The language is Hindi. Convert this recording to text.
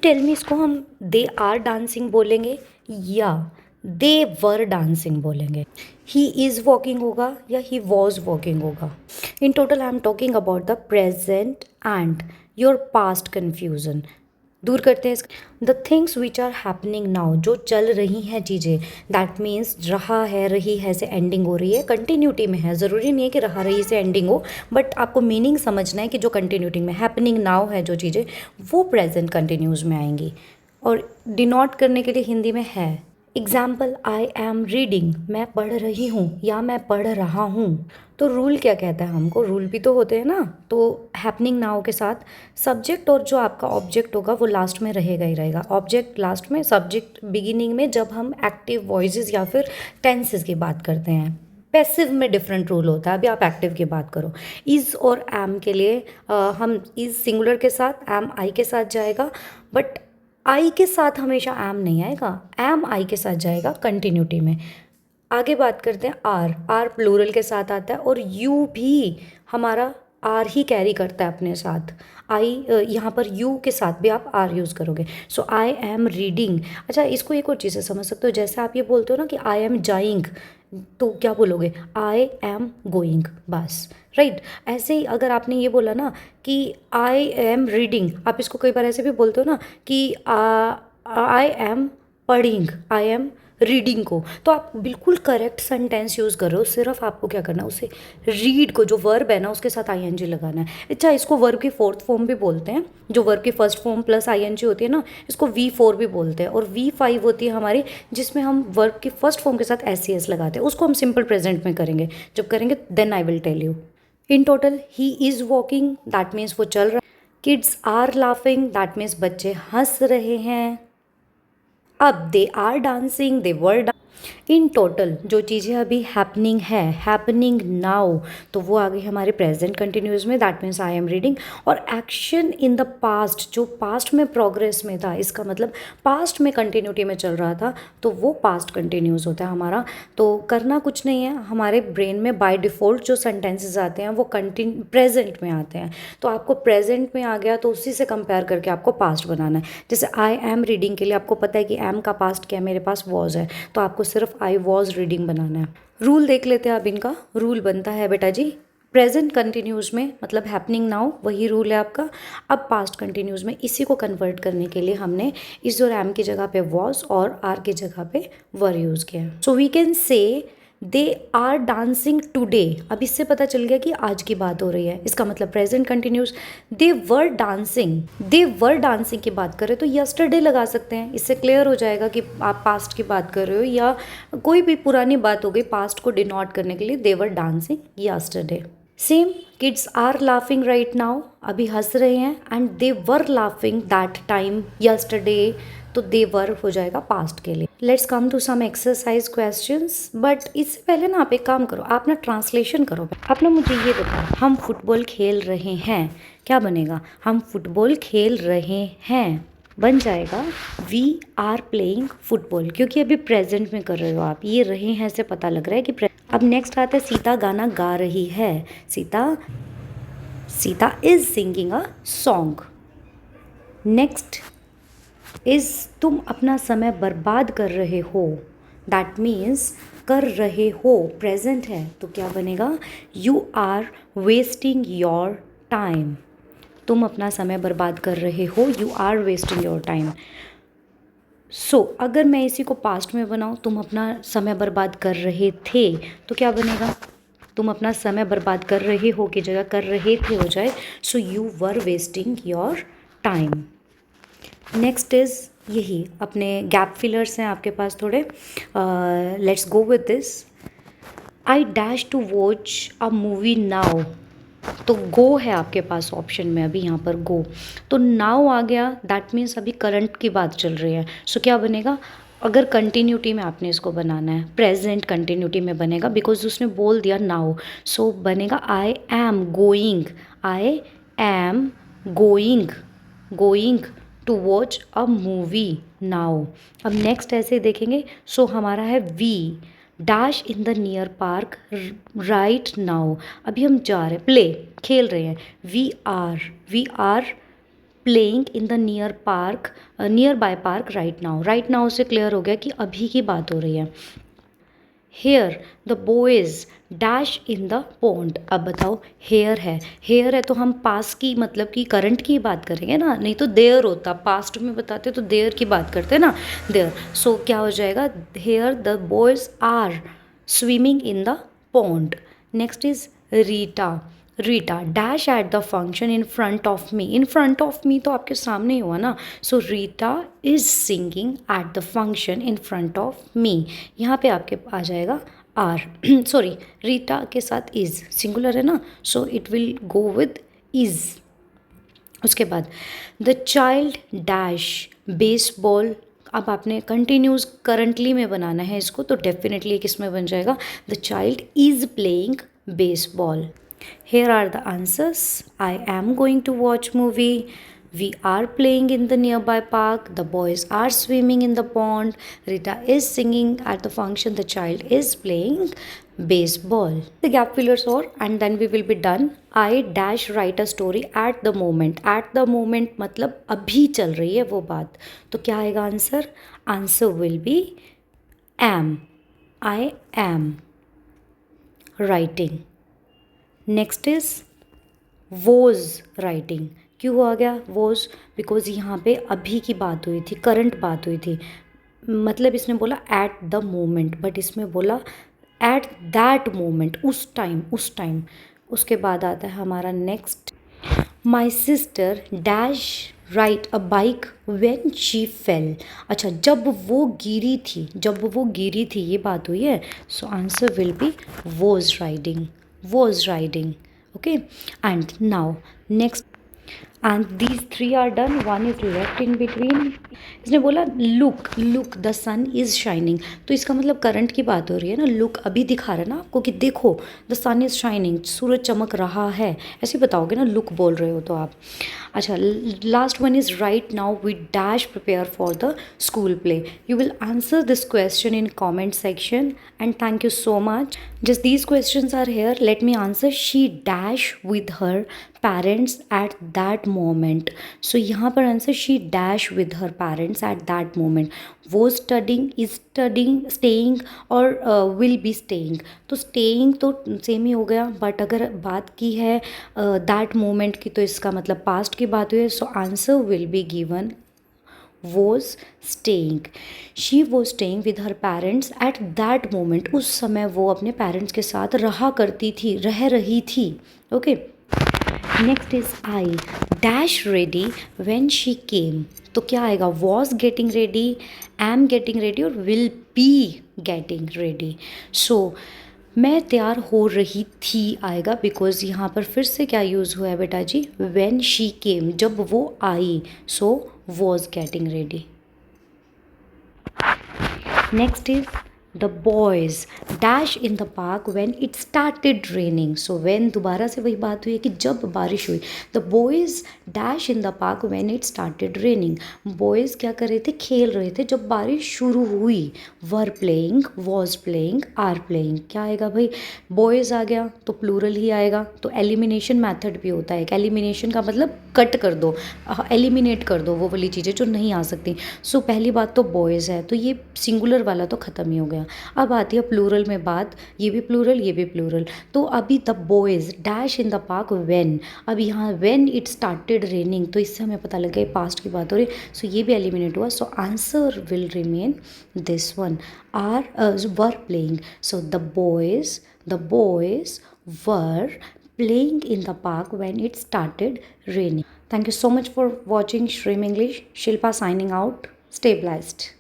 टेल मी, इसको हम दे आर डांसिंग बोलेंगे या दे वर डांसिंग बोलेंगे? ही इज़ वॉकिंग होगा या ही वॉज वॉकिंग होगा? In total I am talking about the present and your past confusion. दूर करते हैं the things which are happening now, जो चल रही हैं चीज़ें, दैट मीन्स रहा है, रही है से एंडिंग हो रही है, कंटिन्यूटी में है। ज़रूरी नहीं है कि रहा रही से एंडिंग हो, बट आपको मीनिंग समझना है कि जो कंटिन्यूटी में हैपनिंग नाउ है जो चीज़ें, वो प्रेजेंट कंटिन्यूज में आएंगी। और डिनोट करने के लिए हिंदी में है। एग्जाम्पल, आई एम रीडिंग, मैं पढ़ रही हूँ या मैं पढ़ रहा हूँ। तो रूल क्या कहता है हमको? रूल भी तो होते हैं ना। तो हैपनिंग नाउ के साथ सब्जेक्ट और जो आपका ऑब्जेक्ट होगा वो लास्ट में रहेगा ही रहेगा। ऑब्जेक्ट लास्ट में, सब्जेक्ट बिगिनिंग में, जब हम एक्टिव वॉइसेस या फिर टेंसेस की बात करते हैं। पैसिव में डिफरेंट रूल होता है। अभी आप एक्टिव की बात करो, इज़ और एम के लिए हम इज़ सिंगुलर के साथ, एम आई के साथ जाएगा, बट आई के साथ हमेशा एम नहीं आएगा, एम आई के साथ जाएगा कंटिन्यूटी में। आगे बात करते हैं आर। आर प्लूरल के साथ आता है और यू भी हमारा आर ही कैरी करता है अपने साथ। आई यहाँ पर यू के साथ भी आप आर यूज़ करोगे। सो आई एम रीडिंग। अच्छा, इसको एक और चीज़ से समझ सकते हो। जैसे आप ये बोलते हो ना कि आई एम जाइंग, तो क्या बोलोगे? आई एम गोइंग, बस। राइट। ऐसे ही अगर आपने ये बोला ना कि आई एम रीडिंग, आप इसको कई बार ऐसे भी बोलते हो ना कि आई एम पढ़िंग, आई एम रीडिंग को, तो आप बिल्कुल करेक्ट सेंटेंस यूज़ कर रहे हो। सिर्फ आपको क्या करना है, उसे रीड को, जो वर्ब है ना, उसके साथ आईएनजी लगाना है। अच्छा, इसको वर्ब की फोर्थ फॉर्म भी बोलते हैं। जो वर्ब की फर्स्ट फॉर्म प्लस आईएनजी होती है ना, इसको V4 भी बोलते हैं। और V5 होती है हमारी, जिसमें हम वर्ब की फर्स्ट फॉर्म के साथ एस लगाते हैं। उसको हम सिंपल प्रेजेंट में करेंगे। जब करेंगे then I will tell you. In total, he is walking, that means वो चल रहा है। Kids are laughing, that means बच्चे हंस रहे हैं। अब they are dancing, they were. In total जो चीज़ें अभी हैपनिंग है, हैपनिंग नाउ, तो वो आ गई हमारे प्रेजेंट कंटिन्यूस में, that means I am reading. और एक्शन इन द पास्ट, जो पास्ट में प्रोग्रेस में था, इसका मतलब पास्ट में कंटिन्यूटी में चल रहा था, तो वो पास्ट कंटिन्यूस होता है हमारा। तो करना कुछ नहीं है, हमारे ब्रेन में बाय डिफ़ॉल्ट जो सेंटेंसेस आते हैं वो प्रेजेंट में आते हैं। तो आपको प्रेजेंट में आ गया तो उसी से कंपेयर करके आपको पास्ट बनाना है। जैसे आई एम रीडिंग के लिए आपको पता है कि एम का पास्ट क्या है, मेरे पास वॉज है, तो आपको सिर्फ आई वॉज रीडिंग बनाना है। रूल देख लेते हैं अब इनका। रूल बनता है बेटा जी, प्रेजेंट कंटिन्यूज में मतलब हैपनिंग नाउ, वही रूल है आपका। अब पास्ट कंटिन्यूज में इसी को कन्वर्ट करने के लिए हमने इस और एम की जगह पे वॉज और आर की जगह पे वर यूज़ किया। So we can say they are dancing today. अब इससे पता चल गया कि आज की बात हो रही है, इसका मतलब present continuous. They were dancing, they were dancing की बात करें तो यस्टरडे लगा सकते हैं। इससे क्लियर हो जाएगा कि आप पास्ट की बात कर रहे हो या कोई भी पुरानी बात हो गई, पास्ट को डिनोट करने के लिए they were dancing yesterday. Same, kids are laughing right now, अभी हंस रहे हैं, and they were laughing that time yesterday, तो दे वर हो जाएगा पास्ट के लिए। Let's come to some exercise questions, but इससे पहले ना आप एक काम करो, आप ना ट्रांसलेशन करो। आप ना मुझे ये बताओ, हम फुटबॉल खेल रहे हैं, क्या बनेगा? हम फुटबॉल खेल रहे हैं बन जाएगा वी आर प्लेइंग फुटबॉल, क्योंकि अभी प्रेजेंट में कर रहे हो आप। ये रहे हैं से पता लग रहा है कि अब नेक्स्ट आता है सीता गाना गा रही है। Sita is singing a song. Next is तुम अपना समय बर्बाद कर रहे हो, दैट मीन्स कर रहे हो प्रेजेंट है, तो क्या बनेगा? You are wasting your time. तुम अपना समय बर्बाद कर रहे हो, you are wasting your time. So अगर मैं इसी को पास्ट में बनाऊँ, तुम अपना समय बर्बाद कर रहे थे, तो क्या बनेगा? तुम अपना समय बर्बाद कर रहे हो की जगह कर रहे थे हो जाए, so you were wasting your time. Next is यही अपने गैप फिलर्स हैं आपके पास थोड़े। Let's go with this. I dash to watch a movie now, तो गो है आपके पास ऑप्शन में अभी यहाँ पर गो, तो नाउ आ गया, दैट मीन्स अभी करंट की बात चल रही है। सो क्या बनेगा? अगर कंटिन्यूटी में आपने इसको बनाना है, प्रेजेंट कंटिन्यूटी में बनेगा, बिकॉज उसने बोल दिया नाउ। सो बनेगा I am going, I am going to watch a movie now. अब नेक्स्ट ऐसे देखेंगे, सो हमारा है we dash in the near park right now, अभी हम जा रहे हैं, प्ले खेल रहे हैं, we are playing in the nearby park right now से क्लियर हो गया कि अभी की बात हो रही है। Here the boys dash in the pond. अब बताओ, हेयर है तो हम पास की मतलब कि करंट की बात करेंगे ना, नहीं तो देयर होता, पास्ट में बताते तो देयर की बात करते ना, देयर। सो क्या हो जाएगा, here the boys are swimming in the pond. Next is Rita dash at the function in front of me तो आपके सामने ही हुआ ना, so Rita is singing at the function in front of me. यहाँ पे आपके आ जाएगा आर सॉरी, रीटा के साथ इज सिंगुलर है ना, so it will go with is. उसके बाद द चाइल्ड डैश बेसबॉल। अब आपने कंटिन्यूस करंटली में बनाना है इसको, तो डेफिनेटली किस में बन जाएगा, the child is playing baseball. Here are the answers. I am going to watch movie. We are playing in the nearby park. The boys are swimming in the pond. Rita is singing at the function. The child is playing baseball. The gap fillers or and then we will be done. I dash write a story at the moment. At the moment मतलब अभी चल रही है वो बात, तो क्या आएगा answer? Answer will be am. I am writing. Next is was writing. क्यों आ गया वॉज? बिकॉज यहाँ पे अभी की बात हुई थी, करंट बात हुई थी, मतलब इसने बोला एट द मोमेंट, बट इसमें बोला एट दैट मोमेंट, उस टाइम। उसके बाद आता है हमारा next, my sister dash right a bike when she fail. अच्छा, जब वो गिरी थी ये बात हुई है, सो answer will be was riding. Okay, and now next, and these three are done, one is left in between. इसने बोला look the sun is shining, तो इसका मतलब करंट की बात हो रही है ना, लुक अभी दिखा रहा है ना आपको कि देखो द सन इज़ शाइनिंग, सूरज चमक रहा है, ऐसे बताओगे ना, लुक बोल रहे हो तो आप। अच्छा, last one is right now we dash prepare for the school play. You will answer this question in comment section and thank you so much. Just these questions are here, let me answer. She dash with her parents at that moment, so यहाँ पर answer she dash with her parents at that moment. वो स्टडिंग, इज स्टडिंग, स्टेइंग और विल बी स्टेइंग, तो स्टेइंग तो सेम ही हो गया, बट अगर बात की है दैट मोमेंट की तो इसका मतलब पास्ट की बात हुई है, सो answer will be given was staying. She was staying with her parents at that moment. उस समय वो अपने पेरेंट्स के साथ रह रही थी। Okay, next is I dash ready when she came, तो क्या आएगा, was getting ready, am getting ready और विल बी गेटिंग रेडी। सो मैं तैयार हो रही थी आएगा, बिकॉज यहाँ पर फिर से क्या यूज़ हुआ है बेटा जी, वेन शी केम, जब वो आई, so was getting ready. Next is the boys dash in the park when it started raining, so when दोबारा से वही बात हुई है कि जब बारिश हुई। The boys dash in the park when it started raining, boys क्या कर रहे थे, खेल रहे थे जब बारिश शुरू हुई। Were playing, was playing, are playing, क्या आएगा भाई, बॉयज़ आ गया तो प्लूरल ही आएगा। तो एलिमिनेशन मैथड भी होता है, एलिमिनेशन का मतलब कट कर दो, एलिमिनेट कर दो वो वाली चीज़ें जो नहीं आ सकती। सो पहली बात तो बॉयज़ है, तो ये सिंगुलर वाला तो ख़त्म ही हो गया। अब आती है प्लूरल में बात, ये भी प्लूरल, तो अभी the boys dash in the park when, अब यहाँ व्हेन इट स्टार्टेड रेनिंग, तो इससे हमें पता लग गया पास्ट की बात हो रही, सो ये भी एलिमिनेट हुआ। So answer will remain this one, are were playing. So the boys were playing in the park when it started raining. Thank you so much for watching Shrim English. Shilpa signing out. Stay blessed.